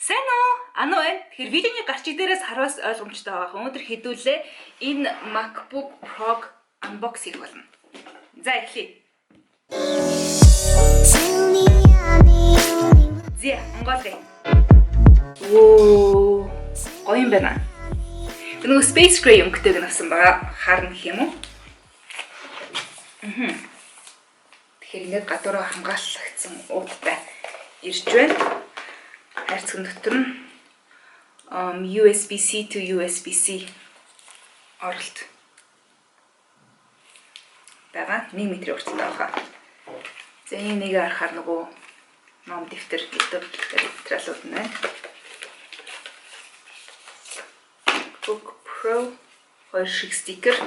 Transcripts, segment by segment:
Сайн уу? Ано байна. Тэгэхээр видеоны гарчиг дээрээс хараас ойлгомжтой байгаа. Өнөөдөр хэдүүлээ энэ MacBook Pro unbox хийх болно. За эхлэе. Зэ, онгоолгоё. Оо, гоё юм байна. Нөгөө Space Gray өнгөтэйг навсан байгаа. Харна гэх юм уу? Тэгэхээр ингээд гадуураа хамгаалагдсан ууттай ирж байна. Хайрцаг дотор нь USB-C to USB-C оролт байгаа. 1 м хүртэл байгаа. За энэ нэг харахаар нөгөө ном дэвтэр гэдэг материалууд нь байна. MacBook Pro 2 шиг стикер.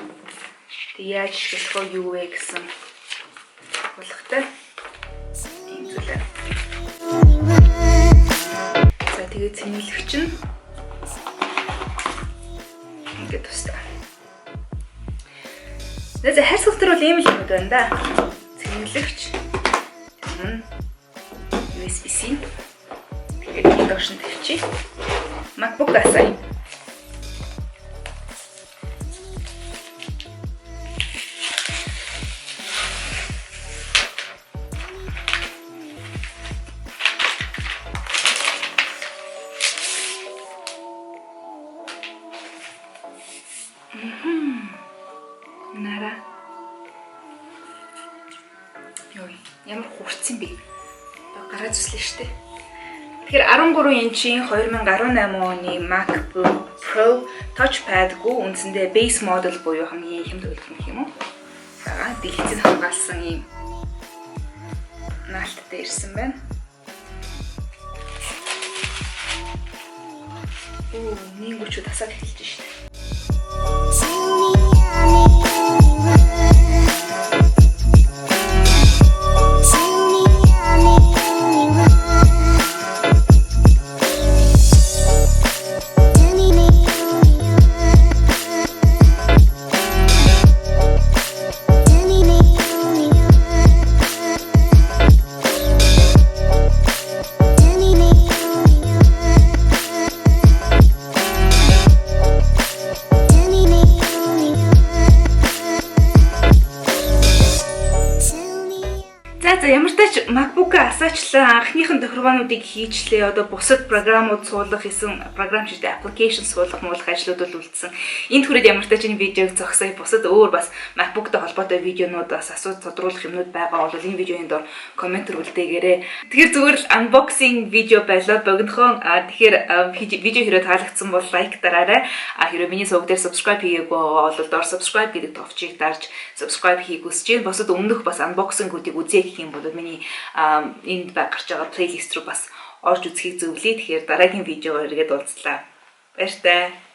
Тэг яаж ашиглах вэ юу вэ гэсэн болгохтой. Энэ зүйлээ. За тэгээд цэнгэлэгч нь ингээд тустай. За хайрцаг дотор бол ийм л юм байна да. Цэнгэлэгч. USB-C. Тэгээд induction тавьчих. MacBook асаа. Нара. Йой, ямар хурцсан бэ? Гараа зүслээ штэ. Тэгэхээр 13 инчийн 2018 оны MacBook Pro touchpad-гүй үндсэндээ base model буюу хамгийн их юм төлөвлөх юм уу? За, дэлгэцэн хамгаалсан ийм наалттай ирсэн байна. Оо, нэг хүчтэй тасаад эхэлж штэ. Ямар ч тач MacBook-а асаачлаа анхныхын тохиргоонуудыг хийчлээ. Одоо бусад програмууд суулгах гэсэн програмчтай application суулгах ажлууд бол үлдсэн. Энд хүрээд ямар ч тач энэ видеог зогсоё. Бусад өөр бас MacBook-тай холбоотой видеонуудаас асууж тодруулах юмнууд байгаа бол энэ видеоны доор комментэр үлдээгээрэй. Тэгэхээр зүгээр л unboxing видео байлаа богинохон. Тэгэхээр видео хэрэг таалагдсан бол лайк дараарай. Хэрэг миний сувг дээр subscribe хийгээгүй бол доор subscribe гэдэг товчийг дарж subscribe хийх хүсэж байна. Бусад өмнөх бас unboxing-уудыг үзье гэх юм бол миний энд гарч байгаа плейлист руу бас орж үзхийг зөвлөе. Тэгэхээр дараагийн видеогоор иргэд уулзлаа. Баяртай.